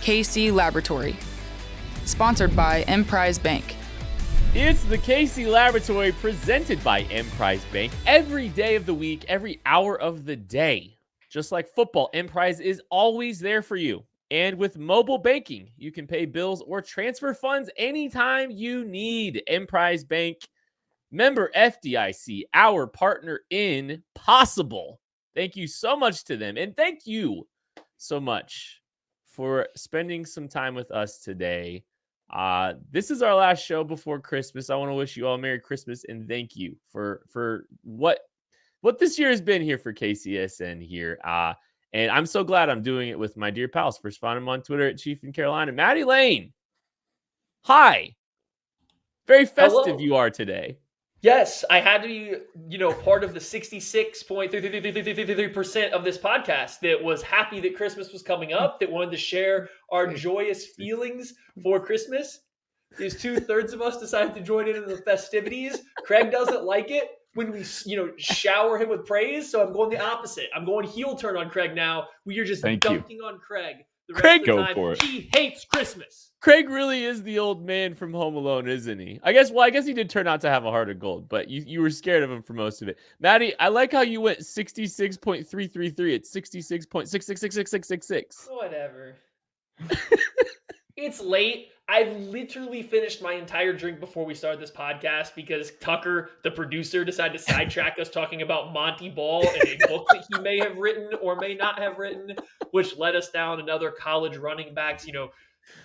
KC Laboratory. Sponsored by Emprise Bank. It's the KC Laboratory presented by Emprise Bank. Every day of the week, every hour of the day. Just like football, Emprise is always there for you. And with mobile banking, you can pay bills or transfer funds anytime you need. Emprise Bank, member FDIC, our partner in Possible. Thank you so much to them. And thank you so much for spending some time with us today. This is our last show before Christmas. I want to wish you all Merry Christmas and thank you for what this year has been here for KCSN here. And I'm so glad I'm doing it with my dear pals. First, find him on Twitter at Chief in Carolina. Maddie Lane. Hi. Very festive. Hello. You are today. Yes, I had to be, part of the 66.333% of this podcast that was happy that Christmas was coming up, that wanted to share our joyous feelings for Christmas. These 2/3 of us decided to join in the festivities. Craig doesn't like it when we, shower him with praise, so I'm going the opposite. I'm going heel turn on Craig now. We are just dunking on Craig the rest of the time. Go for it. He hates Christmas. Craig really is the old man from Home Alone, isn't he? I guess he did turn out to have a heart of gold, but you were scared of him for most of it. Maddie, I like how you went 66.333 at 66.666666. Whatever. It's late. I've literally finished my entire drink before we started this podcast because Tucker, the producer, decided to sidetrack us talking about Monty Ball and a book that he may have written or may not have written, which led us down another college running backs,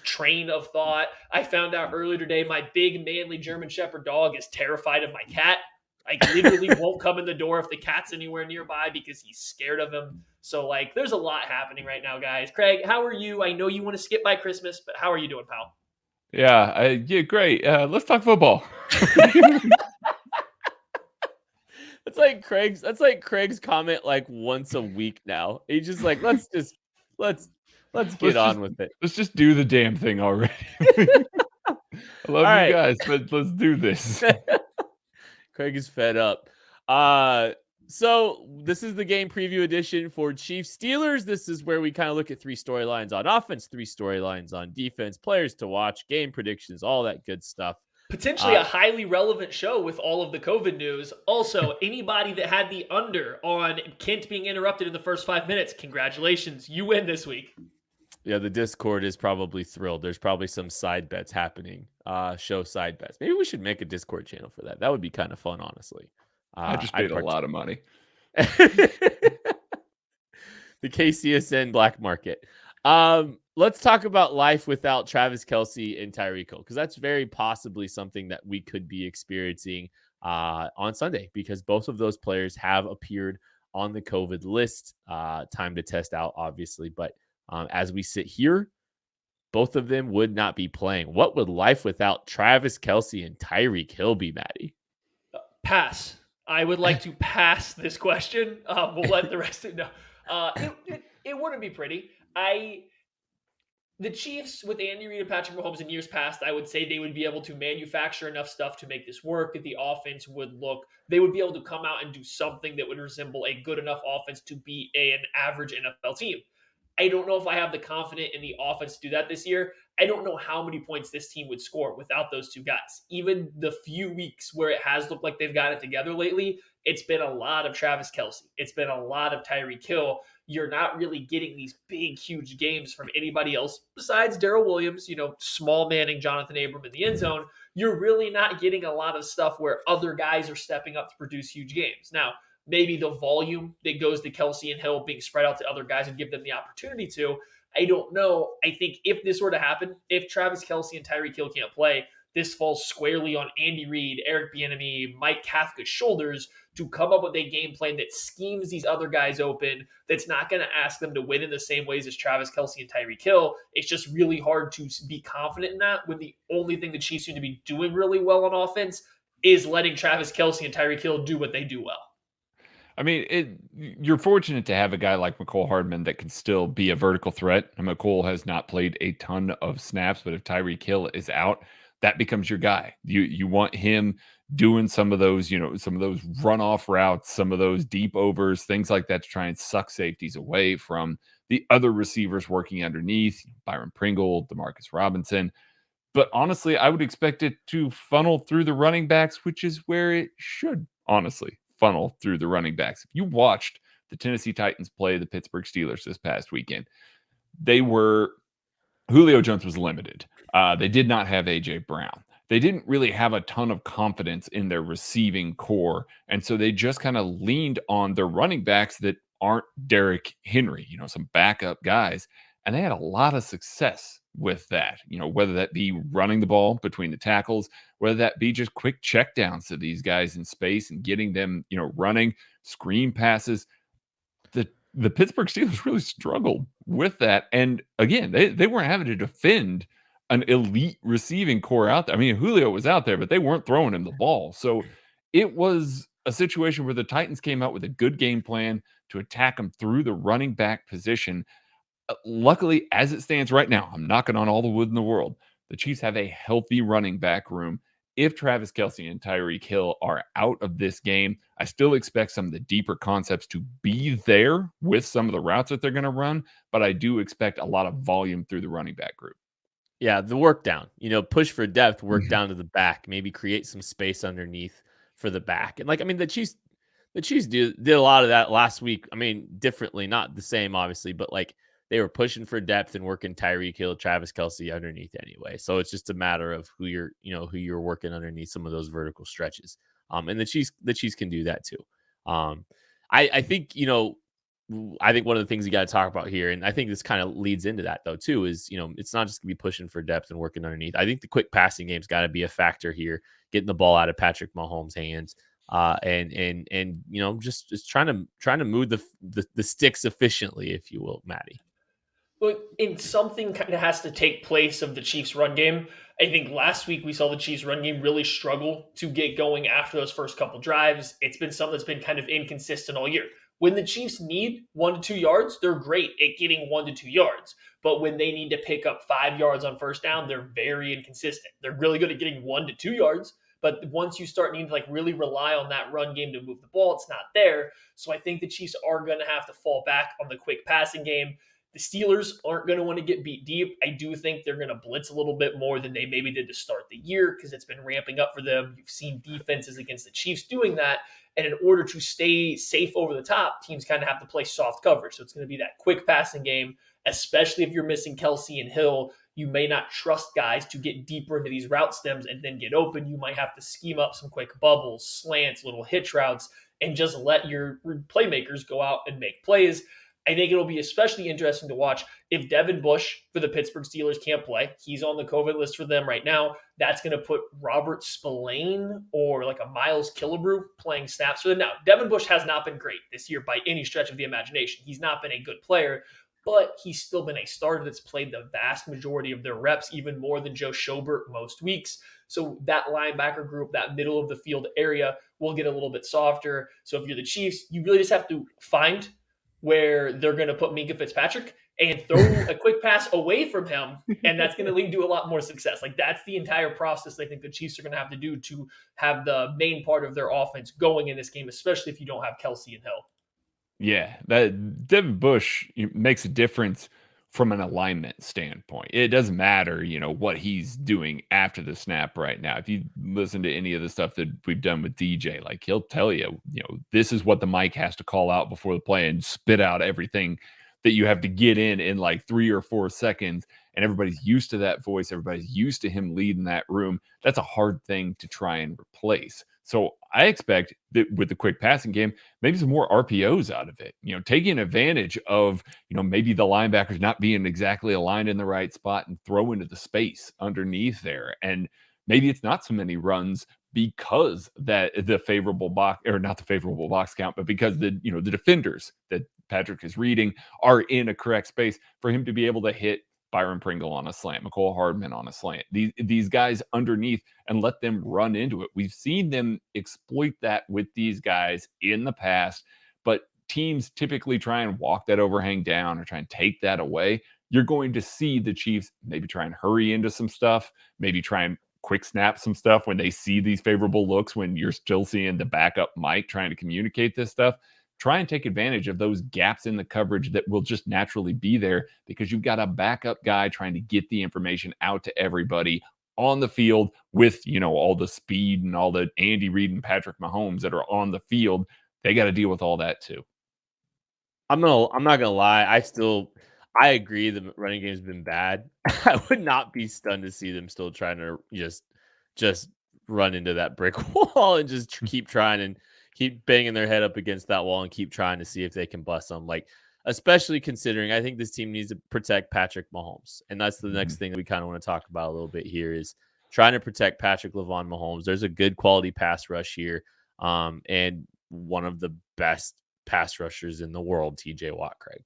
train of thought. I found out earlier today my big manly German Shepherd dog is terrified of my cat. I literally won't come in the door if the cat's anywhere nearby because he's scared of him. So there's a lot happening right now, guys. Craig, how are you? I know you want to skip by Christmas, but how are you doing, pal? Yeah, great. Let's talk football. That's like Craig's comment once a week now. He's just let's get on with it. Let's just do the damn thing already. I love you guys, but let's do this. Craig is fed up. So this is the game preview edition for Chiefs Steelers. This is where we kind of look at 3 storylines on offense, 3 storylines on defense, players to watch, game predictions, all that good stuff. Potentially a highly relevant show with all of the COVID news. Also, anybody that had the under on Kent being interrupted in the first 5 minutes, congratulations. You win this week. Yeah, the Discord is probably thrilled. There's probably some side bets happening. Show side bets. Maybe we should make a Discord channel for that. That would be kind of fun, honestly. I just paid a lot of money. The KCSN black market. Let's talk about life without Travis Kelce and Tyreek Hill, because that's very possibly something that we could be experiencing on Sunday, because both of those players have appeared on the COVID list. Time to test out, obviously, but as we sit here, both of them would not be playing. What would life without Travis Kelce and Tyreek Hill be, Maddie? Pass. I would like to pass this question. We'll let the rest of it know. It wouldn't be pretty. The Chiefs with Andy Reid and Patrick Mahomes in years past, I would say they would be able to manufacture enough stuff to make this work. That the offense they would be able to come out and do something that would resemble a good enough offense to be an average NFL team. I don't know if I have the confidence in the offense to do that this year. I don't know how many points this team would score without those two guys. Even the few weeks where it has looked like they've got it together lately, it's been a lot of Travis Kelce. It's been a lot of Tyreek Hill. You're not really getting these big, huge games from anybody else besides Darrell Williams, small manning Jonathan Abram in the end zone. You're really not getting a lot of stuff where other guys are stepping up to produce huge games. Now, maybe the volume that goes to Kelce and Hill being spread out to other guys would give them the opportunity to. I don't know. I think if this were to happen, if Travis Kelce and Tyreek Hill can't play, this falls squarely on Andy Reid, Eric Bieniemy, Mike Kafka's shoulders to come up with a game plan that schemes these other guys open, that's not going to ask them to win in the same ways as Travis Kelce and Tyreek Hill. It's just really hard to be confident in that when the only thing the Chiefs seem to be doing really well on offense is letting Travis Kelce and Tyreek Hill do what they do well. I mean, you're fortunate to have a guy like Nicole Hardman that can still be a vertical threat. And Nicole has not played a ton of snaps, but if Tyreek Hill is out, that becomes your guy. You want him doing some of those, some of those runoff routes, some of those deep overs, things like that to try and suck safeties away from the other receivers working underneath, Byron Pringle, Demarcus Robinson. But honestly, I would expect it to funnel through the running backs, which is where it should honestly funnel through the running backs. If you watched the Tennessee Titans play the Pittsburgh Steelers this past weekend, Julio Jones was limited. They did not have A.J. Brown. They didn't really have a ton of confidence in their receiving core. And so they just kind of leaned on their running backs that aren't Derrick Henry, some backup guys. And they had a lot of success with that, whether that be running the ball between the tackles, whether that be just quick checkdowns to these guys in space and getting them, running screen passes. The Pittsburgh Steelers really struggled with that. And again, they weren't having to defend an elite receiving core out there. I mean, Julio was out there, but they weren't throwing him the ball. So it was a situation where the Titans came out with a good game plan to attack him through the running back position. Luckily, as it stands right now, I'm knocking on all the wood in the world. The Chiefs have a healthy running back room. If Travis Kelce and Tyreek Hill are out of this game, I still expect some of the deeper concepts to be there with some of the routes that they're going to run, but I do expect a lot of volume through the running back group. Yeah, the work down, push for depth, work down to the back, maybe create some space underneath for the back. And the Chiefs did a lot of that last week. I mean, differently, not the same, obviously, but they were pushing for depth and working Tyreek Hill, Travis Kelce underneath anyway. So it's just a matter of who you're working underneath some of those vertical stretches. And the Chiefs can do that too. I think one of the things you got to talk about here, and I think this kind of leads into that though too, is it's not just gonna be pushing for depth and working underneath. I think the quick passing game's got to be a factor here, getting the ball out of Patrick Mahomes' hands. And just trying to move the sticks efficiently, if you will, Maddie. But something kind of has to take place of the Chiefs' run game. I think last week we saw the Chiefs' run game really struggle to get going after those first couple drives. It's been something that's been kind of inconsistent all year. When the Chiefs need 1 to 2 yards, they're great at getting 1 to 2 yards. But when they need to pick up 5 yards on first down, they're very inconsistent. They're really good at getting 1 to 2 yards. But once you start needing to really rely on that run game to move the ball, it's not there. So I think the Chiefs are going to have to fall back on the quick passing game. The Steelers aren't going to want to get beat deep. I do think they're going to blitz a little bit more than they maybe did to start the year because it's been ramping up for them. You've seen defenses against the Chiefs doing that. And in order to stay safe over the top, teams kind of have to play soft coverage. So it's going to be that quick passing game, especially if you're missing Kelce and Hill. You may not trust guys to get deeper into these route stems and then get open. You might have to scheme up some quick bubbles, slants, little hitch routes, and just let your playmakers go out and make plays. I think it'll be especially interesting to watch if Devin Bush for the Pittsburgh Steelers can't play. He's on the COVID list for them right now. That's going to put Robert Spillane or a Miles Killebrew playing snaps for them. Now, Devin Bush has not been great this year by any stretch of the imagination. He's not been a good player, but he's still been a starter that's played the vast majority of their reps, even more than Joe Schobert most weeks. So that linebacker group, that middle of the field area will get a little bit softer. So if you're the Chiefs, you really just have to find where they're going to put Minka Fitzpatrick and throw a quick pass away from him, and that's going to lead to a lot more success. That's the entire process I think the Chiefs are going to have to do to have the main part of their offense going in this game, especially if you don't have Kelce and Hill. Yeah, that Devin Bush makes a difference from an alignment standpoint. It doesn't matter, what he's doing after the snap right now. If you listen to any of the stuff that we've done with DJ, he'll tell you, this is what the mic has to call out before the play and spit out everything that you have to get in 3 or 4 seconds. And everybody's used to that voice. Everybody's used to him leading that room. That's a hard thing to try and replace. So I expect that with the quick passing game, maybe some more RPOs out of it, taking advantage of, maybe the linebackers not being exactly aligned in the right spot and throw into the space underneath there. And maybe it's not so many runs because that the favorable box, or not the favorable box count, but because the defenders that Patrick is reading are in a correct space for him to be able to hit Byron Pringle on a slant, Nicole Hardman on a slant, these guys underneath, and let them run into it. We've seen them exploit that with these guys in the past, but teams typically try and walk that overhang down or try and take that away. You're going to see the Chiefs maybe try and hurry into some stuff, maybe try and quick snap some stuff when they see these favorable looks, when you're still seeing the backup mic trying to communicate this stuff. try and take advantage of those gaps in the coverage that will just naturally be there because you've got a backup guy trying to get the information out to everybody on the field with, all the speed and all the Andy Reid and Patrick Mahomes that are on the field. They got to deal with all that too. I'm not gonna lie. I agree the running game's been bad. I would not be stunned to see them still trying to just run into that brick wall and just keep trying and keep banging their head up against that wall and keep trying to see if they can bust them. Like, especially considering I think this team needs to protect Patrick Mahomes. And that's the next thing that we kind of want to talk about a little bit here is trying to protect Patrick LaVon Mahomes. There's a good quality pass rush here. And one of the best pass rushers in the world, TJ Watt, Craig.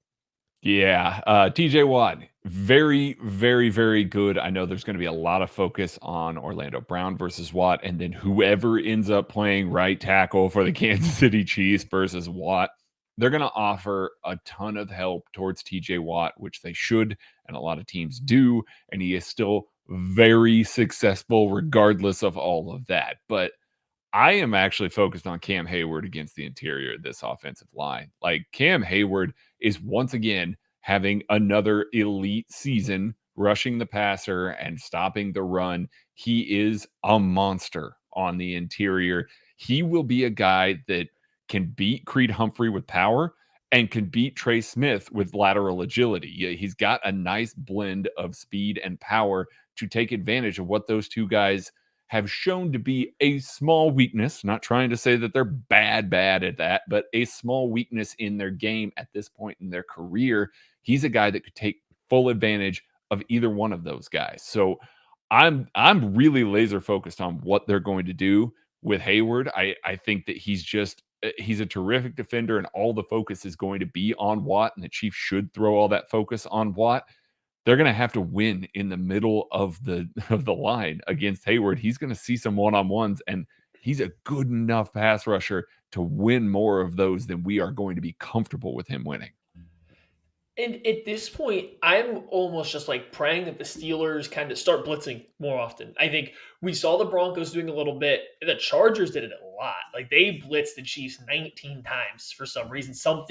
Yeah, TJ Watt, very, very, very good. I know there's going to be a lot of focus on Orlando Brown versus Watt, and then whoever ends up playing right tackle for the Kansas City Chiefs versus Watt, they're going to offer a ton of help towards TJ Watt, which they should, and a lot of teams do, and he is still very successful regardless of all of that. But I am actually focused on Cam Hayward against the interior of this offensive line. Like, Cam Hayward is once again having another elite season rushing the passer and stopping the run. He is a monster on the interior. He will be a guy that can beat Creed Humphrey with power and can beat Trey Smith with lateral agility. He's got a nice blend of speed and power to take advantage of what those two guys have shown to be a small weakness. Not trying to say that they're bad at that, but a small weakness in their game at this point in their career. He's a guy that could take full advantage of either one of those guys. So I'm really laser focused on what they're going to do with Hayward. I think that he's a terrific defender, and all the focus is going to be on Watt, and the Chiefs should throw all that focus on Watt. They're going to have to win in the middle of the line against Hayward. He's going to see some one-on-ones, and he's a good enough pass rusher to win more of those than we are going to be comfortable with him winning. And at this point, I'm almost just like praying that the Steelers kind of start blitzing more often. I think we saw the Broncos doing a little bit. The Chargers did it a lot. Like, they blitzed the Chiefs 19 times for some reason. Some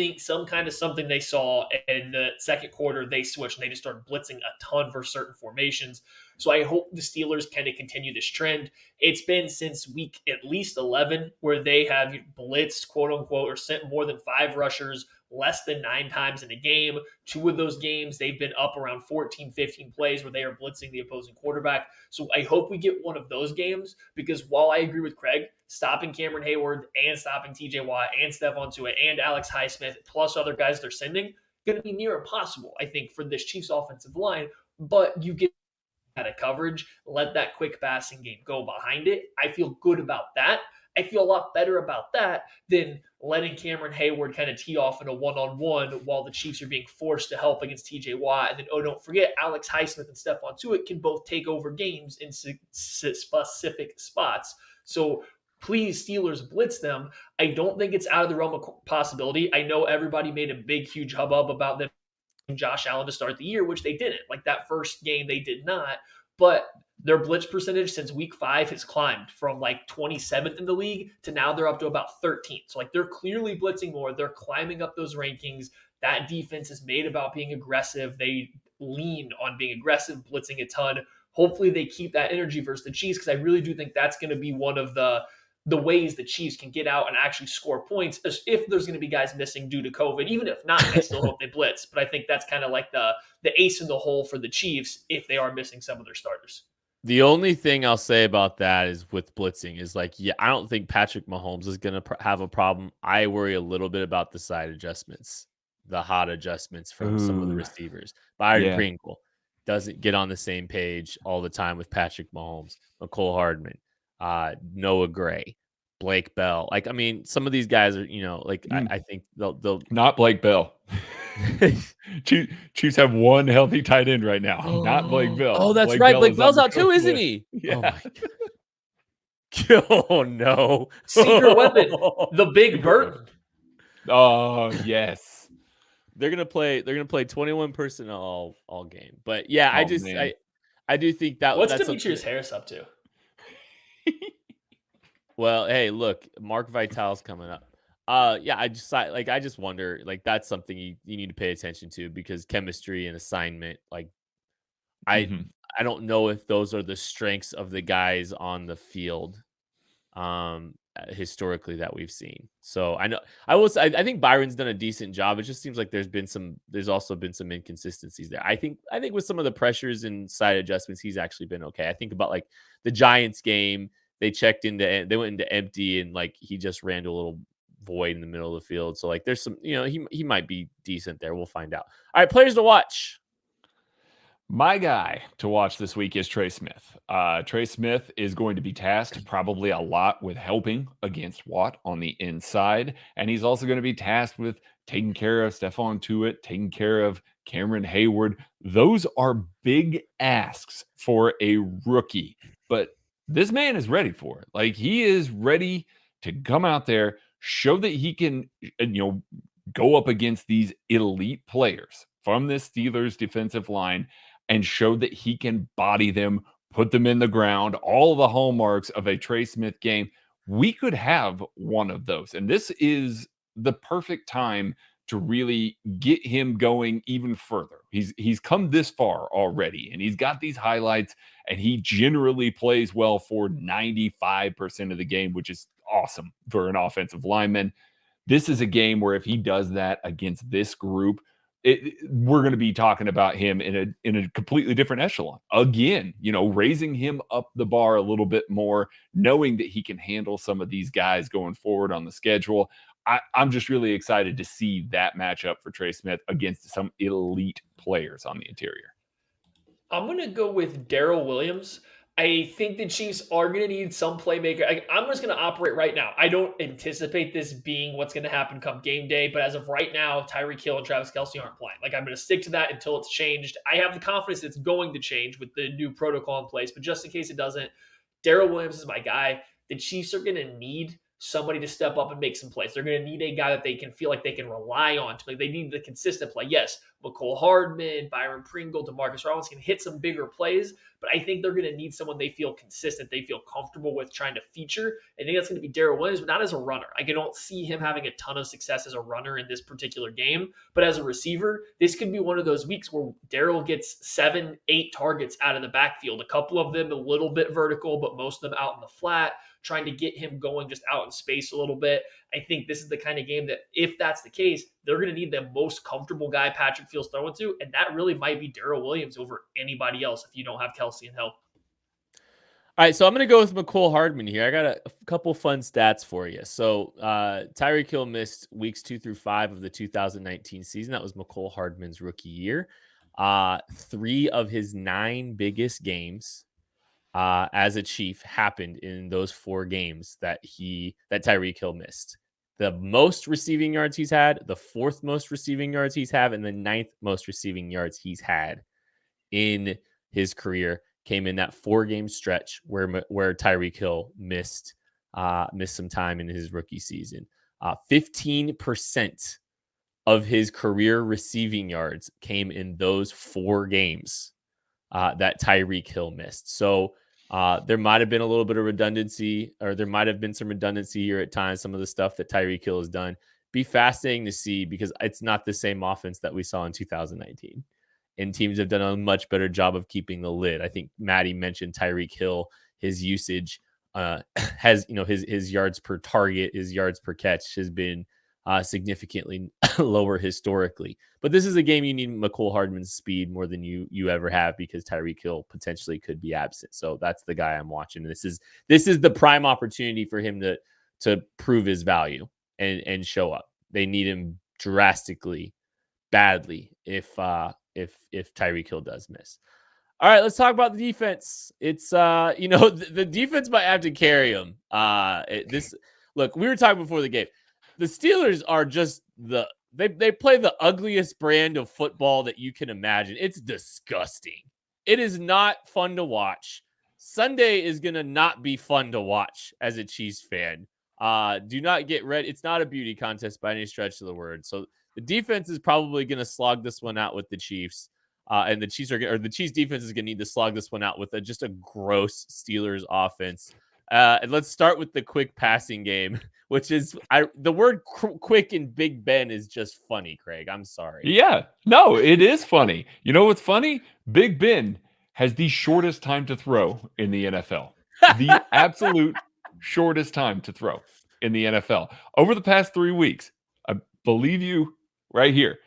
kind of something they saw in the second quarter, they switched and they just started blitzing a ton for certain formations. So I hope the Steelers kind of continue this trend. It's been since week at least 11 where they have blitzed, quote unquote, or sent more than 5 rushers less than 9 times in a game. 2 of those games, they've been up around 14, 15 plays where they are blitzing the opposing quarterback. So I hope we get one of those games, because while I agree with Craig, stopping Cameron Hayward and stopping TJ Watt and Stephon Tuitt and Alex Highsmith plus other guys they're sending, going to be near impossible, I think, for this Chiefs offensive line. But you get out of coverage, let that quick passing game go behind it. I feel good about that. I feel a lot better about that than letting Cameron Hayward kind of tee off in a one-on-one while the Chiefs are being forced to help against TJ Watt. And then, don't forget, Alex Highsmith and Stephon Tuitt can both take over games in specific spots. So please, Steelers, blitz them. I don't think it's out of the realm of possibility. I know everybody made a big, huge hubbub about them Josh Allen to start the year, which they didn't. Like, that first game, they did not. But their blitz percentage since week 5 has climbed from like 27th in the league to now they're up to about 13th. So like, they're clearly blitzing more. They're climbing up those rankings. That defense is made about being aggressive. They lean on being aggressive, blitzing a ton. Hopefully they keep that energy versus the Chiefs, because I really do think that's going to be one of the ways the Chiefs can get out and actually score points, if there's going to be guys missing due to COVID. Even if not, I still hope they blitz. But I think that's kind of like the ace in the hole for the Chiefs if they are missing some of their starters. The only thing I'll say about that is with blitzing is like, I don't think Patrick Mahomes is going to have a problem. I worry a little bit about the side adjustments, the hot adjustments from some of the receivers. Byron Pringle doesn't get on the same page all the time with Patrick Mahomes, Nicole Hardman, Noah Gray, Blake Bell. Like, I mean, some of these guys are, I think they'll not Blake Bell. Chiefs have one healthy tight end right now, not Blake Bell. Oh, that's right. Blake Bell's out too, isn't he? Yeah. Oh my God. Oh no. Secret weapon, the Big Bird. Oh yes. They're gonna play 21 personnel all game. But yeah, I do think that what's that's Demetrius Harris up to? Well, hey, look, Mark Vital's coming up. Yeah, I just wonder, like, that's something you need to pay attention to because chemistry and assignment, like, I Mhm. I don't know if those are the strengths of the guys on the field, historically that we've seen. So I think Byron's done a decent job. It just seems like there's also been some inconsistencies there. I think with some of the pressures and side adjustments, he's actually been okay. I think about like the Giants game, they went into empty and like he just ran to a little void in the middle of the field. So like there's some, he might be decent there. We'll find out. All right, players to watch. My guy to watch this week is Trey Smith. Trey Smith is going to be tasked probably a lot with helping against Watt on the inside. And he's also going to be tasked with taking care of Stephon Tuitt, taking care of Cameron Hayward. Those are big asks for a rookie. But this man is ready for it. Like, he is ready to come out there, show that he can, go up against these elite players from this Steelers defensive line and show that he can body them, put them in the ground, all the hallmarks of a Trey Smith game. We could have one of those. And this is the perfect time to really get him going even further. He's come this far already, and he's got these highlights, and he generally plays well for 95% of the game, which is awesome for an offensive lineman. This is a game where if he does that against this group, we're going to be talking about him in a completely different echelon. Again, raising him up the bar a little bit more, knowing that he can handle some of these guys going forward on the schedule. I'm just really excited to see that matchup for Trey Smith against some elite players on the interior. I'm going to go with Darrell Williams. I think the Chiefs are going to need some playmaker. I'm just going to operate right now. I don't anticipate this being what's going to happen come game day, but as of right now, Tyreek Hill and Travis Kelce aren't playing. Like, I'm going to stick to that until it's changed. I have the confidence it's going to change with the new protocol in place, but just in case it doesn't, Darrell Williams is my guy. The Chiefs are going to need somebody to step up and make some plays. They're going to need a guy that they can feel like they can rely on. They need the consistent play. Yes, Nicole Hardman, Byron Pringle, Demarcus Robinson can hit some bigger plays, but I think they're going to need someone they feel consistent, they feel comfortable with trying to feature. I think that's going to be Darrell Williams, but not as a runner. I don't see him having a ton of success as a runner in this particular game, but as a receiver, this could be one of those weeks where Darrell gets 7-8 targets out of the backfield, a couple of them a little bit vertical, but most of them out in the flat, trying to get him going just out in space a little bit. I think this is the kind of game that if that's the case, they're going to need the most comfortable guy Patrick Fields throwing to, and that really might be Darrell Williams over anybody else if you don't have Kelce and help. All right, so I'm going to go with Nicole Hardman here. I got a couple fun stats for you. So Tyreek Hill missed weeks 2 through 5 of the 2019 season. That was Nicole Hardman's rookie year. 3 of his 9 biggest games as a Chief happened in those 4 games that Tyreek Hill missed. The most receiving yards he's had, the 4th most receiving yards he's had, and the 9th most receiving yards he's had in his career came in that 4-game stretch where Tyreek Hill missed some time in his rookie season. 15% of his career receiving yards came in those 4 games that Tyreek Hill missed. So there might have been a little bit of redundancy, or there might have been some redundancy here at times, some of the stuff that Tyreek Hill has done. Be fascinating to see because it's not the same offense that we saw in 2019. And teams have done a much better job of keeping the lid. I think Maddie mentioned Tyreek Hill, his usage has, his yards per target, his yards per catch has been significantly lower historically. But this is a game you need Nicole Hardman's speed more than you ever have because Tyreek Hill potentially could be absent. So that's the guy I'm watching. This is the prime opportunity for him to prove his value and show up. They need him drastically, badly if Tyreek Hill does miss. All right, let's talk about the defense. It's the defense might have to carry him. Look, we were talking before the game. The Steelers are just they play the ugliest brand of football that you can imagine. It's disgusting. It is not fun to watch. Sunday is going to not be fun to watch as a Chiefs fan. Do not get ready. It's not a beauty contest by any stretch of the word. So the defense is probably going to slog this one out with the Chiefs. And the Chiefs defense is going to need to slog this one out with just a gross Steelers offense. Let's start with the quick passing game, which is the word quick in Big Ben is just funny, Craig. I'm sorry. Yeah, no, it is funny. You know what's funny? Big Ben has the shortest time to throw in the NFL. The absolute shortest time to throw in the NFL. Over the past 3 weeks, I believe you right here,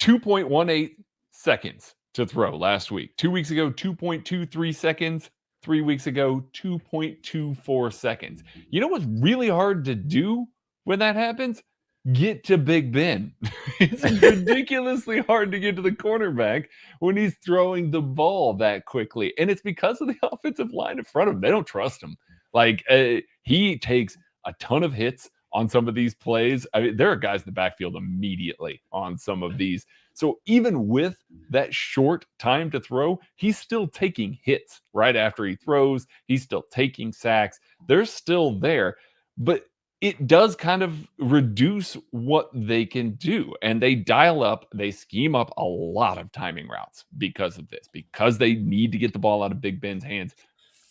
2.18 seconds to throw last week. 2 weeks ago, 2.23 seconds. 3 weeks ago, 2.24 seconds. You know what's really hard to do when that happens? Get to Big Ben. It's ridiculously hard to get to the cornerback when he's throwing the ball that quickly. And it's because of the offensive line in front of him. They don't trust him. Like, he takes a ton of hits on some of these plays. I mean, there are guys in the backfield immediately on some of these. So even with that short time to throw, he's still taking hits right after he throws. He's still taking sacks. They're still there. But it does kind of reduce what they can do. And they dial up, they scheme up a lot of timing routes because of this, because they need to get the ball out of Big Ben's hands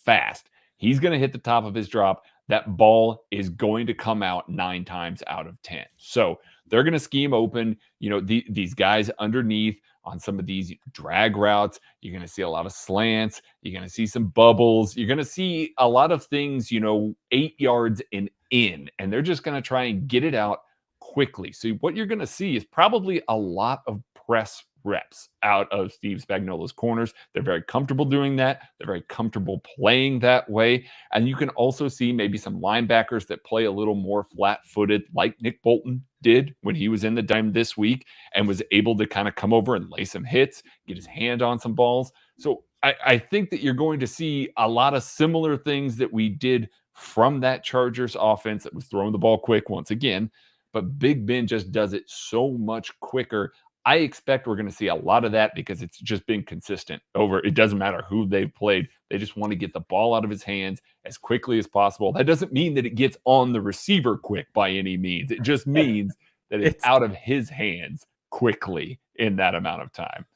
fast. He's going to hit the top of his drop. That ball is going to come out 9 times out of 10. So they're going to scheme open, these guys underneath on some of these drag routes. You're going to see a lot of slants. You're going to see some bubbles. You're going to see a lot of things, 8 yards and in, and they're just going to try and get it out quickly. So what you're going to see is probably a lot of press reps out of Steve Spagnuolo's corners. They're very comfortable doing that. They're very comfortable playing that way. And you can also see maybe some linebackers that play a little more flat-footed, like Nick Bolton did when he was in the dime this week and was able to kind of come over and lay some hits, get his hand on some balls. So I think that you're going to see a lot of similar things that we did from that Chargers offense that was throwing the ball quick once again. But Big Ben just does it so much quicker. I expect we're going to see a lot of that because it's just been consistent over. It doesn't matter who they've played. They just want to get the ball out of his hands as quickly as possible. That doesn't mean that it gets on the receiver quick by any means. It just means that it's out of his hands quickly in that amount of time.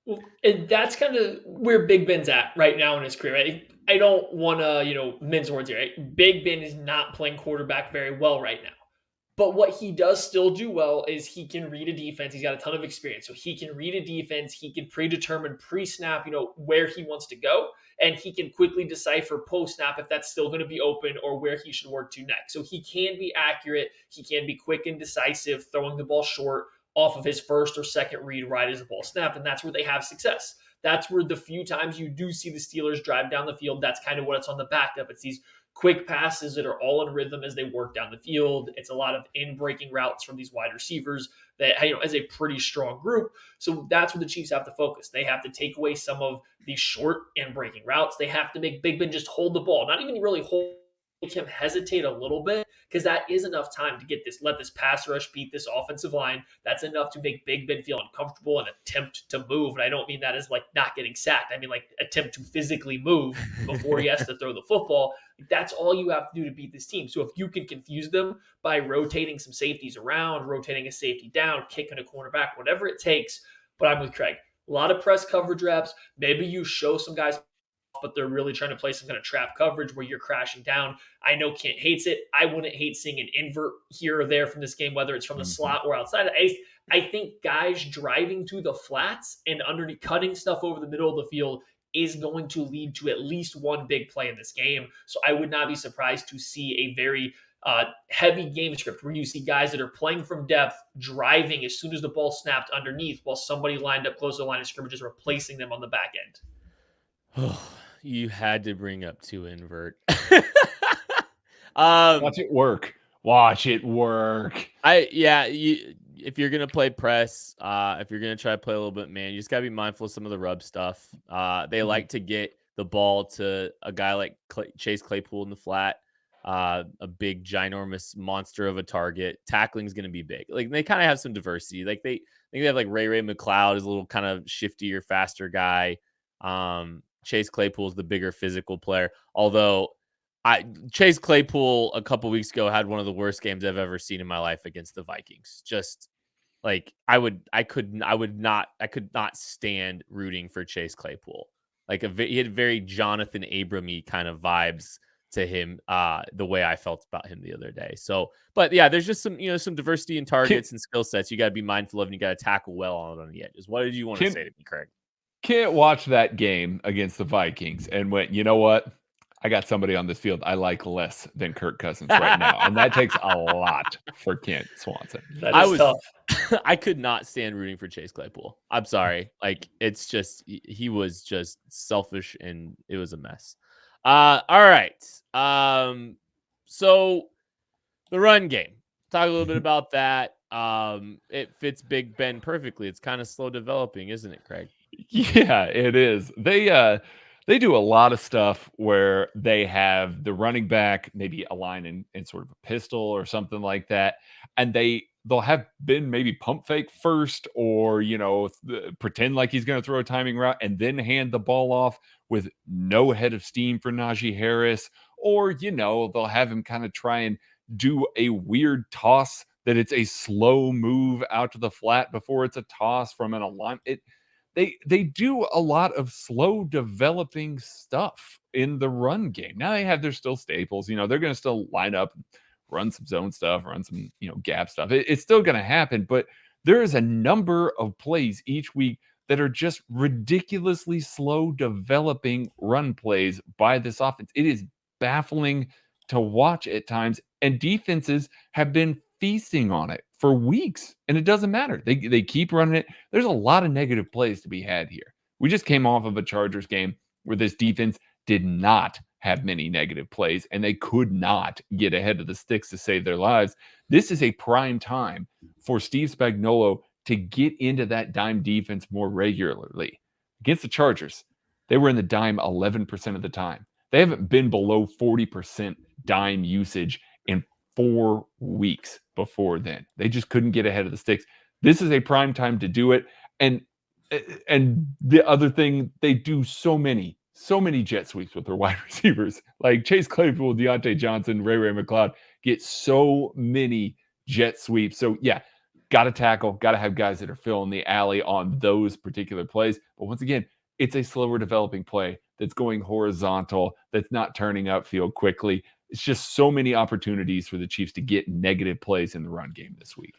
Well, and that's kind of where Big Ben's at right now in his career. Right? I don't want to, mince words here. Right? Big Ben is not playing quarterback very well right now. But what he does still do well is he can read a defense. He's got a ton of experience. So he can read a defense. He can predetermine pre-snap, where he wants to go. And he can quickly decipher post-snap if that's still going to be open or where he should work to next. So he can be accurate. He can be quick and decisive, throwing the ball short off of his first or second read right as the ball snapped. And that's where they have success. That's where the few times you do see the Steelers drive down the field, that's kind of what it's on the back of. It's these quick passes that are all in rhythm as they work down the field. It's a lot of in-breaking routes from these wide receivers that, as a pretty strong group. So that's where the Chiefs have to focus. They have to take away some of these short and breaking routes. They have to make Big Ben just hold the ball, not even really make him hesitate a little bit, because that is enough time to let this pass rush beat this offensive line. That's enough to make Big Ben feel uncomfortable and attempt to move. And I don't mean that as like not getting sacked. I mean like attempt to physically move before he has to throw the football. That's all you have to do to beat this team. So if you can confuse them by rotating some safeties around, rotating a safety down, kicking a cornerback, whatever it takes. But I'm with Craig. A lot of press coverage reps. Maybe you show some guys, but they're really trying to play some kind of trap coverage where you're crashing down. I know Kent hates it. I wouldn't hate seeing an invert here or there from this game, whether it's from the slot or outside. I think guys driving to the flats and underneath cutting stuff over the middle of the field is going to lead to at least one big play in this game. So I would not be surprised to see a very heavy game script where you see guys that are playing from depth, driving as soon as the ball snapped underneath while somebody lined up close to the line of scrimmage is replacing them on the back end. Oh, you had to bring up two invert. Watch it work. Watch it work. If you're gonna play press, if you're gonna try to play a little bit, man, you just gotta be mindful of some of the rub stuff. They like to get the ball to a guy like Chase Claypool in the flat, a big ginormous monster of a target. Tackling is gonna be big. Like they kind of have some diversity. Like I think they have like Ray McLeod is a little kind of shiftier, faster guy. Chase Claypool is the bigger physical player. Although Chase Claypool a couple weeks ago had one of the worst games I've ever seen in my life against the Vikings. Just like I could not stand rooting for Chase Claypool. Like he had very Jonathan Abram-y kind of vibes to him the way I felt about him the other day. So, but yeah, there's just some some diversity in targets and skill sets you got to be mindful of, and you got to tackle well on the edges. What did you want to say to me, Craig? Can't watch that game against the Vikings and went, you know what? I got somebody on this field I like less than Kirk Cousins right now. And that takes a lot for Kent Swanson. That is tough. I could not stand rooting for Chase Claypool. I'm sorry. Like, it's just, he was just selfish and it was a mess. All right. So the run game, talk a little bit about that. It fits Big Ben perfectly. It's kind of slow developing, isn't it, Craig? Yeah, it is. They do a lot of stuff where they have the running back maybe align in sort of a pistol or something like that, and they'll have Ben maybe pump fake first, or pretend like he's going to throw a timing route and then hand the ball off with no head of steam for Najee Harris, or they'll have him kind of try and do a weird toss that it's a slow move out to the flat before it's a toss from an alignment. They do a lot of slow developing stuff in the run game. Now they have their still staples. They're going to still line up, run some zone stuff, run some gap stuff. It's still going to happen, but there is a number of plays each week that are just ridiculously slow developing run plays by this offense. It is baffling to watch at times, and defenses have been feasting on it for weeks, and it doesn't matter. They keep running it. There's a lot of negative plays to be had here. We just came off of a Chargers game where this defense did not have many negative plays, and they could not get ahead of the sticks to save their lives. This is a prime time for Steve Spagnuolo to get into that dime defense more regularly. Against the Chargers, they were in the dime 11% of the time. They haven't been below 40% dime usage in 4 weeks before then. They just couldn't get ahead of the sticks. This is a prime time to do it. And the other thing, they do so many jet sweeps with their wide receivers. Like Chase Claypool, Deontay Johnson, Ray McLeod get so many jet sweeps. So yeah, got to tackle, got to have guys that are filling the alley on those particular plays. But once again, it's a slower developing play that's going horizontal, that's not turning upfield quickly. It's just so many opportunities for the Chiefs to get negative plays in the run game this week.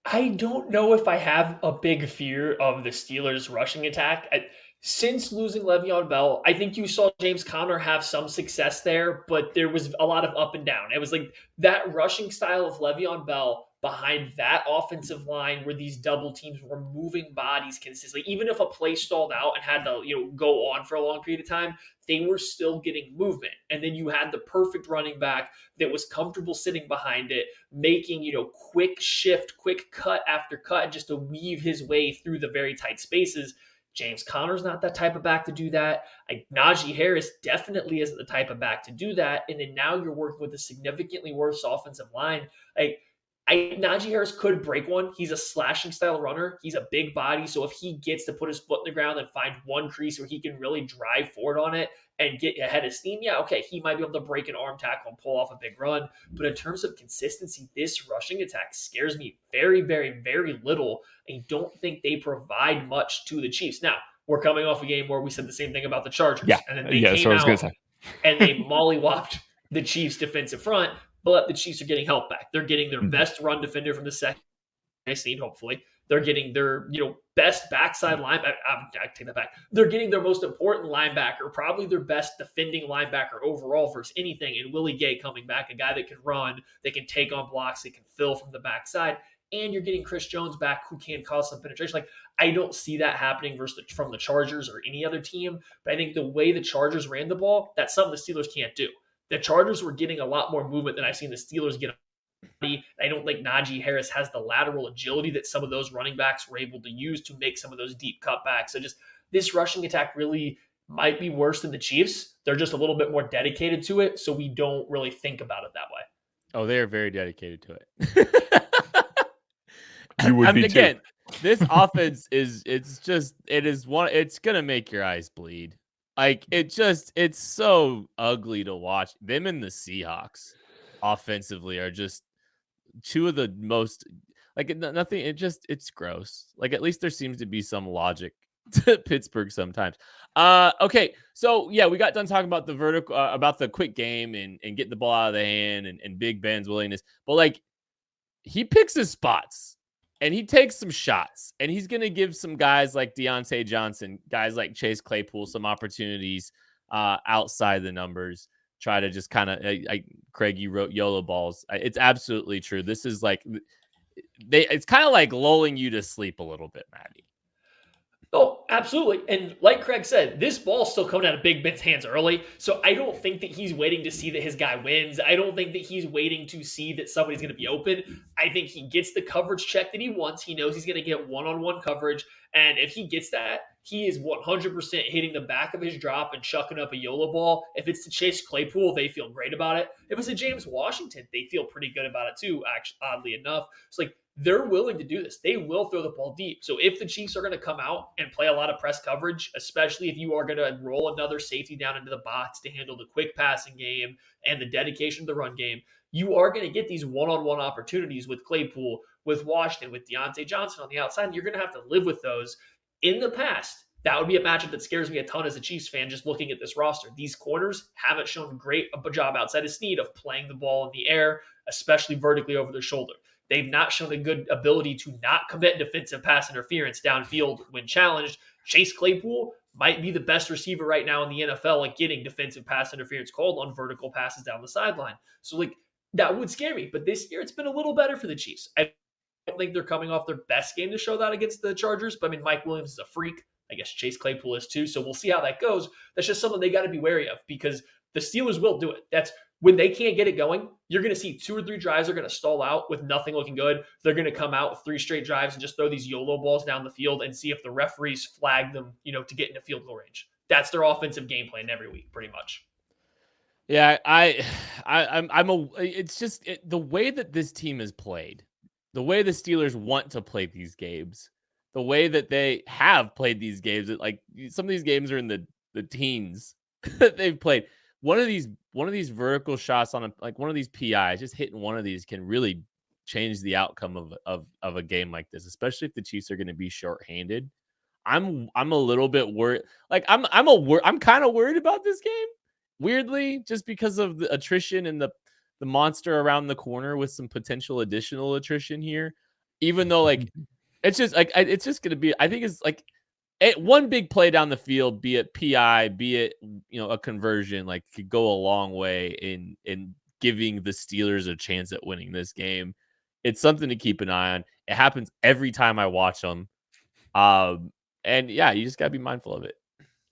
I don't know if I have a big fear of the Steelers' rushing attack. Since losing Le'Veon Bell, I think you saw James Conner have some success there, but there was a lot of up and down. It was like that rushing style of Le'Veon Bell behind that offensive line where these double teams were moving bodies consistently. Even if a play stalled out and had to go on for a long period of time, they were still getting movement. And then you had the perfect running back that was comfortable sitting behind it, making quick shift, quick cut after cut, just to weave his way through the very tight spaces. James Conner's not that type of back to do that. Najee Harris definitely isn't the type of back to do that. And then now you're working with a significantly worse offensive line. Najee Harris could break one. He's a slashing style runner. He's a big body. So if he gets to put his foot in the ground and find one crease where he can really drive forward on it and get ahead of steam, yeah, okay, he might be able to break an arm tackle and pull off a big run. But in terms of consistency, this rushing attack scares me very, very, very little. I don't think they provide much to the Chiefs. Now, we're coming off a game where we said the same thing about the Chargers. Yeah, and then they came out and they mollywopped the Chiefs' defensive front. But the Chiefs are getting help back. They're getting their best run defender from the second, hopefully. They're getting their best backside linebacker. I take that back. They're getting their most important linebacker, probably their best defending linebacker overall versus anything. And Willie Gay coming back, a guy that can run, that can take on blocks, that can fill from the backside. And you're getting Chris Jones back, who can cause some penetration. I don't see that happening from the Chargers or any other team. But I think the way the Chargers ran the ball, that's something the Steelers can't do. The Chargers were getting a lot more movement than I've seen the Steelers get. I don't think Najee Harris has the lateral agility that some of those running backs were able to use to make some of those deep cutbacks. So just this rushing attack really might be worse than the Chiefs. They're just a little bit more dedicated to it, so we don't really think about it that way. Oh, they are very dedicated to it. You would be again, too. This offense it's going to make your eyes bleed. It's so ugly to watch. Them and the Seahawks offensively are just two of the most, nothing. It's gross. At least there seems to be some logic to Pittsburgh sometimes. Okay, so yeah, we got done talking about the vertical, about the quick game and getting the ball out of the hand and Big Ben's willingness, but like he picks his spots and he takes some shots and he's gonna give some guys like Deontay Johnson, guys like Chase Claypool, some opportunities outside the numbers. Try to just kind of, Craig, you wrote YOLO balls. It's absolutely true. This is like it's kind of like lulling you to sleep a little bit, Maddie. Oh, absolutely. And like Craig said, this ball's still coming out of Big Ben's hands early. So I don't think that he's waiting to see that his guy wins. I don't think that he's waiting to see that somebody's going to be open. I think he gets the coverage check that he wants. He knows he's going to get one-on-one coverage. And if he gets that, he is 100% hitting the back of his drop and chucking up a YOLO ball. If it's to Chase Claypool, they feel great about it. If it's to James Washington, they feel pretty good about it too, actually, oddly enough. It's like, they're willing to do this. They will throw the ball deep. So if the Chiefs are going to come out and play a lot of press coverage, especially if you are going to roll another safety down into the box to handle the quick passing game and the dedication to the run game, you are going to get these one-on-one opportunities with Claypool, with Washington, with Deontay Johnson on the outside. And you're going to have to live with those. In the past, that would be a matchup that scares me a ton as a Chiefs fan just looking at this roster. These corners haven't shown great a job outside of Snead of playing the ball in the air, especially vertically over their shoulder. They've not shown a good ability to not commit defensive pass interference downfield when challenged. Chase Claypool might be the best receiver right now in the NFL at getting defensive pass interference called on vertical passes down the sideline. So, like, that would scare me. But this year, it's been a little better for the Chiefs. I don't think they're coming off their best game to show that against the Chargers. But, I mean, Mike Williams is a freak. I guess Chase Claypool is too. So we'll see how that goes. That's just something they got to be wary of because the Steelers will do it. That's when they can't get it going, you're going to see 2 or 3 drives are going to stall out with nothing looking good. They're going to come out with 3 straight drives and just throw these YOLO balls down the field and see if the referees flag them, to get into field goal range. That's their offensive game plan every week, pretty much. Yeah, it's just the way that this team is played, the way the Steelers want to play these games, the way that they have played these games. Like some of these games are in the teens that they've played. One of these vertical shots on one of these PIs, just hitting one of these can really change the outcome of a game like this, especially if the Chiefs are going to be shorthanded. I'm a little bit worried. Like I'm kind of worried about this game. Weirdly, just because of the attrition and the monster around the corner with some potential additional attrition here, even though it's just going to be, I think it's like one big play down the field, be it PI, be it, a conversion, could go a long way in giving the Steelers a chance at winning this game. It's something to keep an eye on. It happens every time I watch them. And yeah, you just got to be mindful of it.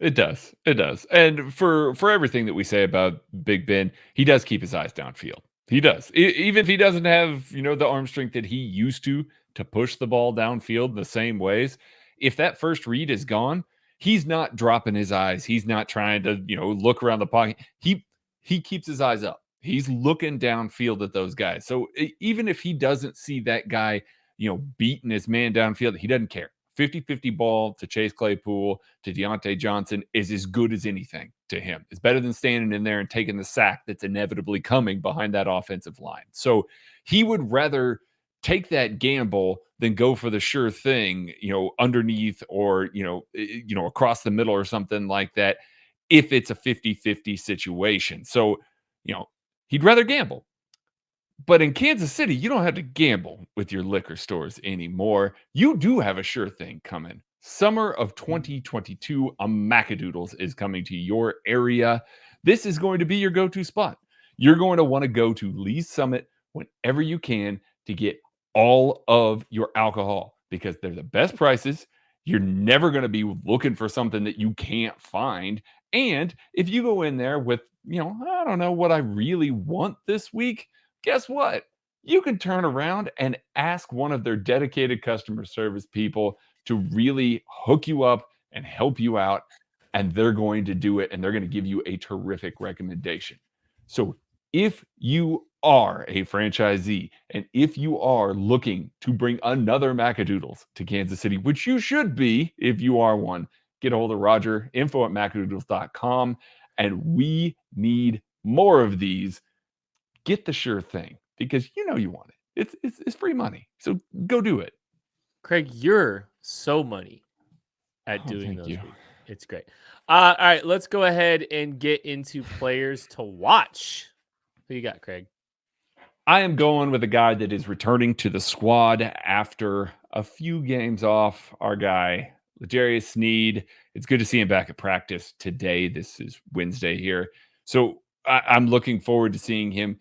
It does. It does. And for everything that we say about Big Ben, he does keep his eyes downfield. He does. Even if he doesn't have, the arm strength that he used to push the ball downfield the same ways, if that first read is gone, he's not dropping his eyes. He's not trying to, look around the pocket. He keeps his eyes up. He's looking downfield at those guys. So even if he doesn't see that guy, beating his man downfield, he doesn't care. 50-50 ball to Chase Claypool, to Deontay Johnson is as good as anything to him. It's better than standing in there and taking the sack that's inevitably coming behind that offensive line. So he would rather take that gamble than go for the sure thing, underneath or, across the middle or something like that if it's a 50-50 situation. So, he'd rather gamble. But in Kansas City, you don't have to gamble with your liquor stores anymore. You do have a sure thing coming. Summer of 2022, a Macadoodles is coming to your area. This is going to be your go-to spot. You're going to want to go to Lee's Summit whenever you can to get all of your alcohol because they're the best prices. You're never going to be looking for something that you can't find. And if you go in there with, I don't know what I really want this week, guess what? You can turn around and ask one of their dedicated customer service people to really hook you up and help you out. And they're going to do it. And they're going to give you a terrific recommendation. So if you are a franchisee and if you are looking to bring another Macadoodles to Kansas City, which you should be if you are one, get a hold of Roger, info@macadoodles.com. And we need more of these. Get the sure thing because you want it. It's free money. So go do it. Craig, you're so money. at doing thank those you. reads. It's great. All right, let's go ahead and get into players to watch. Who you got, Craig? I am going with a guy that is returning to the squad after a few games off. Our guy, Darius Snead. It's good to see him back at practice today. This is Wednesday here. So I'm looking forward to seeing him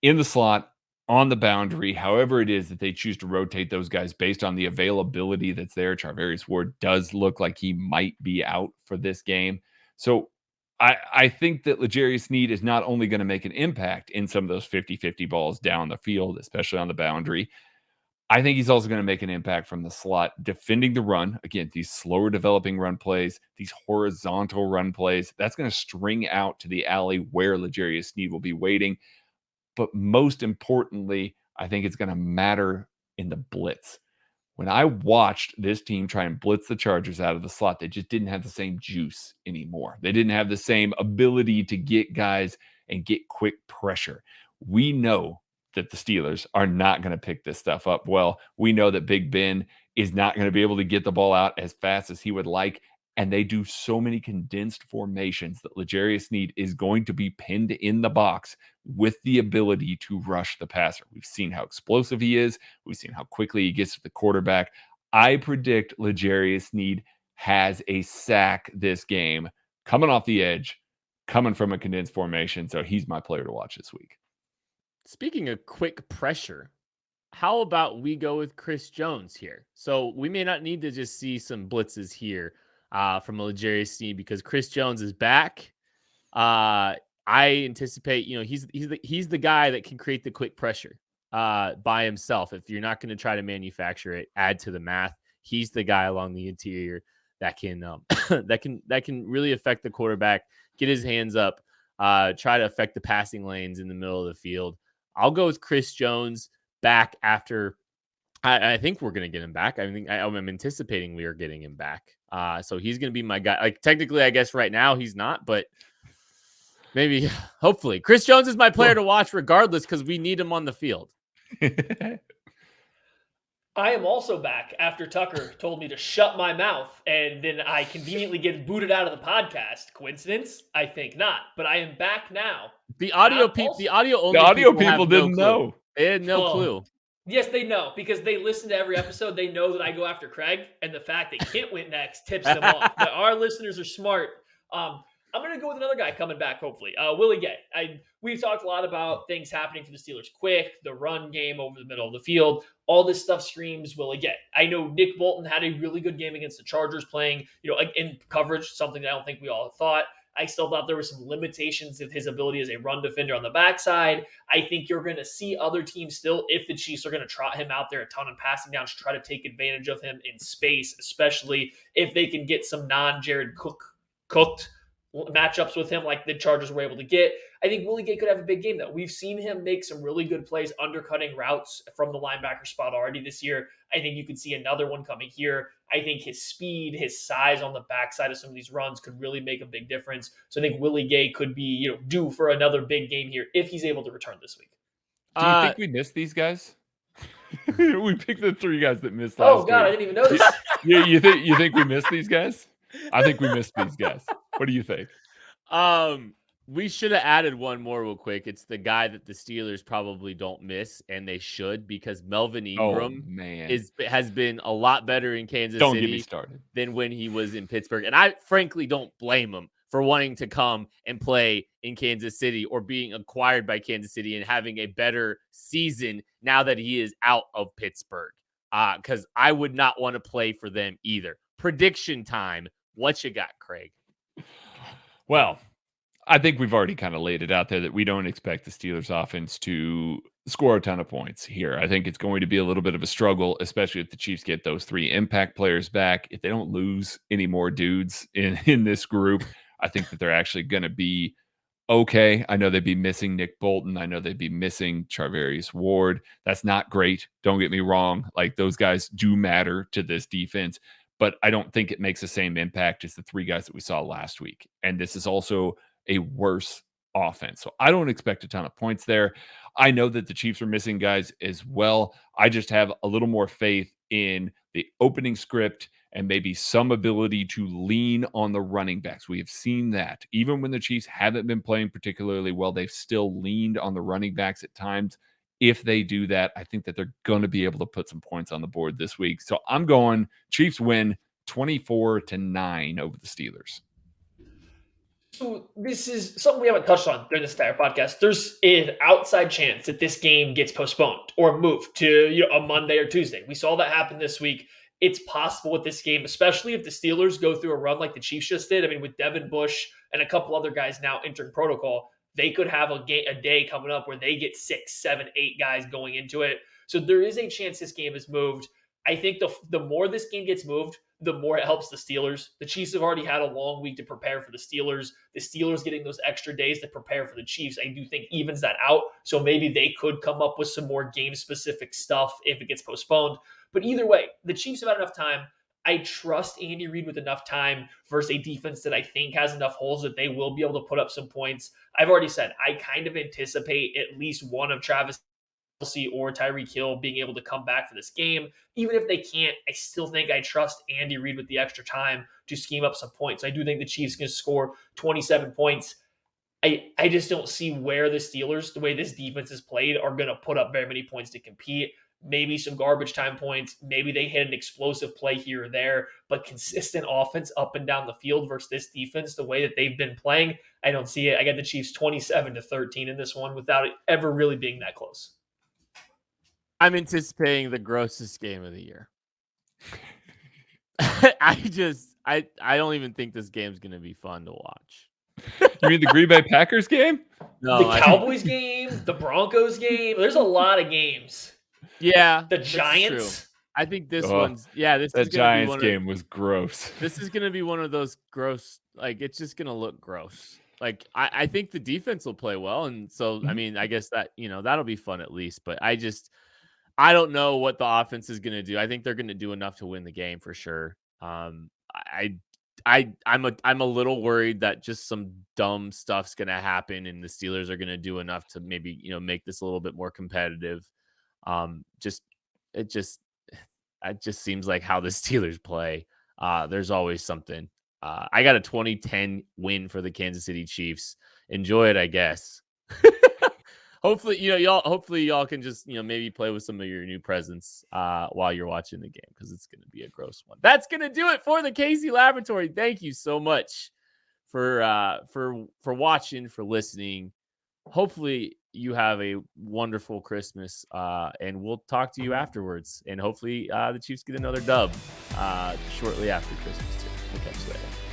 in the slot, on the boundary, however it is that they choose to rotate those guys based on the availability that's there. Charvarius Ward does look like he might be out for this game. So I think that L'Jarius Snead is not only going to make an impact in some of those 50-50 balls down the field, especially on the boundary. I think he's also going to make an impact from the slot, defending the run. Again, these slower developing run plays, these horizontal run plays, that's going to string out to the alley where L'Jarius Snead will be waiting. But most importantly, I think it's going to matter in the blitz. When I watched this team try and blitz the Chargers out of the slot, they just didn't have the same juice anymore. They didn't have the same ability to get guys and get quick pressure. We know that the Steelers are not going to pick this stuff up well. We know that Big Ben is not going to be able to get the ball out as fast as he would like. And they do so many condensed formations that L'Jarius Snead is going to be pinned in the box with the ability to rush the passer. We've seen how explosive he is. We've seen how quickly he gets to the quarterback. I predict L'Jarius Snead has a sack this game, coming off the edge, coming from a condensed formation. So he's my player to watch this week. Speaking of quick pressure, how about we go with Chris Jones here? So we may not need to just see some blitzes here from L'Jarius Snead because Chris Jones is back. I anticipate, he's the guy that can create the quick pressure by himself. If you're not going to try to manufacture it, add to the math. He's the guy along the interior that can that can really affect the quarterback, get his hands up, try to affect the passing lanes in the middle of the field. I'll go with Chris Jones back after. I think we're going to get him back. I think I'm anticipating we are getting him back. So he's going to be my guy. Like technically, I guess right now he's not, but maybe, hopefully. Chris Jones is my player to watch regardless because we need him on the field. I am also back after Tucker told me to shut my mouth, and then I conveniently get booted out of the podcast. Coincidence? I think not. But I am back now. The audio people didn't know. They had no clue. Yes, they know because they listen to every episode. They know that I go after Craig, and the fact that Kent went next tips them off. But our listeners are smart. I'm going to go with another guy coming back, hopefully. Willie Gay. We've talked a lot about things happening for the Steelers quick, the run game over the middle of the field. All this stuff screams Willie Gay. I know Nick Bolton had a really good game against the Chargers playing, in coverage, something that I don't think we all thought. I still thought there were some limitations of his ability as a run defender on the backside. I think you're going to see other teams still, if the Chiefs are going to trot him out there a ton of passing downs, try to take advantage of him in space, especially if they can get some non-Jared cooked matchups with him like the Chargers were able to get. I think Willie Gay could have a big game, though. We've seen him make some really good plays undercutting routes from the linebacker spot already this year. I think you could see another one coming here. I think his speed, his size on the backside of some of these runs could really make a big difference. So I think Willie Gay could be due for another big game here if he's able to return this week. Do you think we missed these guys? We picked the three guys that missed last week. Oh, God, I didn't even notice. You think we missed these guys? I think we missed these guys. What do you think? We should have added one more real quick. It's the guy that the Steelers probably don't miss, and they should, because Melvin Ingram has been a lot better in Kansas Don't City get me started. than when he was in Pittsburgh. And I frankly don't blame him for wanting to come and play in Kansas City or being acquired by Kansas City and having a better season now that he is out of Pittsburgh. Because I would not want to play for them either. Prediction time. What you got, Craig? Well, I think we've already kind of laid it out there that we don't expect the Steelers offense to score a ton of points here. I think it's going to be a little bit of a struggle, especially if the Chiefs get those three impact players back. If they don't lose any more dudes in this group, I think that they're actually going to be okay. I know they'd be missing Nick Bolton. I know they'd be missing Charvarius Ward. That's not great. Don't get me wrong. Like, those guys do matter to this defense, but I don't think it makes the same impact as the three guys that we saw last week. And this is also a worse offense. So I don't expect a ton of points there. I know that the Chiefs are missing guys as well. I just have a little more faith in the opening script and maybe some ability to lean on the running backs. We have seen that. Even when the Chiefs haven't been playing particularly well, they've still leaned on the running backs at times. If they do that, I think that they're going to be able to put some points on the board this week. So I'm going Chiefs win 24-9 over the Steelers. So this is something we haven't touched on during this entire podcast. There's an outside chance that this game gets postponed or moved to a Monday or Tuesday. We saw that happen this week. It's possible with this game, especially if the Steelers go through a run like the Chiefs just did. I mean, with Devin Bush and a couple other guys now entering protocol, they could have a day coming up where they get 6, 7, 8 guys going into it. So there is a chance this game is moved. I think the more this game gets moved, the more it helps the Steelers. The Chiefs have already had a long week to prepare for the Steelers. The Steelers getting those extra days to prepare for the Chiefs, I do think evens that out. So maybe they could come up with some more game-specific stuff if it gets postponed. But either way, the Chiefs have had enough time. I trust Andy Reid with enough time versus a defense that I think has enough holes that they will be able to put up some points. I've already said I kind of anticipate at least one of Travis Kelce or Tyreek Hill being able to come back for this game. Even if they can't, I still think I trust Andy Reid with the extra time to scheme up some points. I do think the Chiefs can score 27 points. I just don't see where the Steelers, the way this defense is played, are going to put up very many points to compete. Maybe some garbage time points. Maybe they hit an explosive play here or there, but consistent offense up and down the field versus this defense, the way that they've been playing, I don't see it. I got the Chiefs 27-13 in this one without it ever really being that close. I'm anticipating the grossest game of the year. I don't even think this game's going to be fun to watch. You mean the Green Bay Packers game? No, the Cowboys game, the Broncos game. There's a lot of games. Yeah. The Giants. I think this one's this that is gonna Giants game was gross. This is going to be one of those gross, like it's just going to look gross. Like I think the defense will play well, and so I mean I guess that that'll be fun at least. But I don't know what the offense is going to do. I think they're going to do enough to win the game for sure. I'm a little worried that just some dumb stuff's going to happen, and the Steelers are going to do enough to maybe make this a little bit more competitive. It just seems like how the Steelers play. There's always something. I got a 2010 win for the Kansas City Chiefs. Enjoy it, I guess. Hopefully, y'all can just, maybe play with some of your new presents while you're watching the game, because it's going to be a gross one. That's going to do it for the Casey Laboratory. Thank you so much for watching, for listening. Hopefully you have a wonderful Christmas, and we'll talk to you afterwards. And hopefully the Chiefs get another dub shortly after Christmas too. We'll catch you later.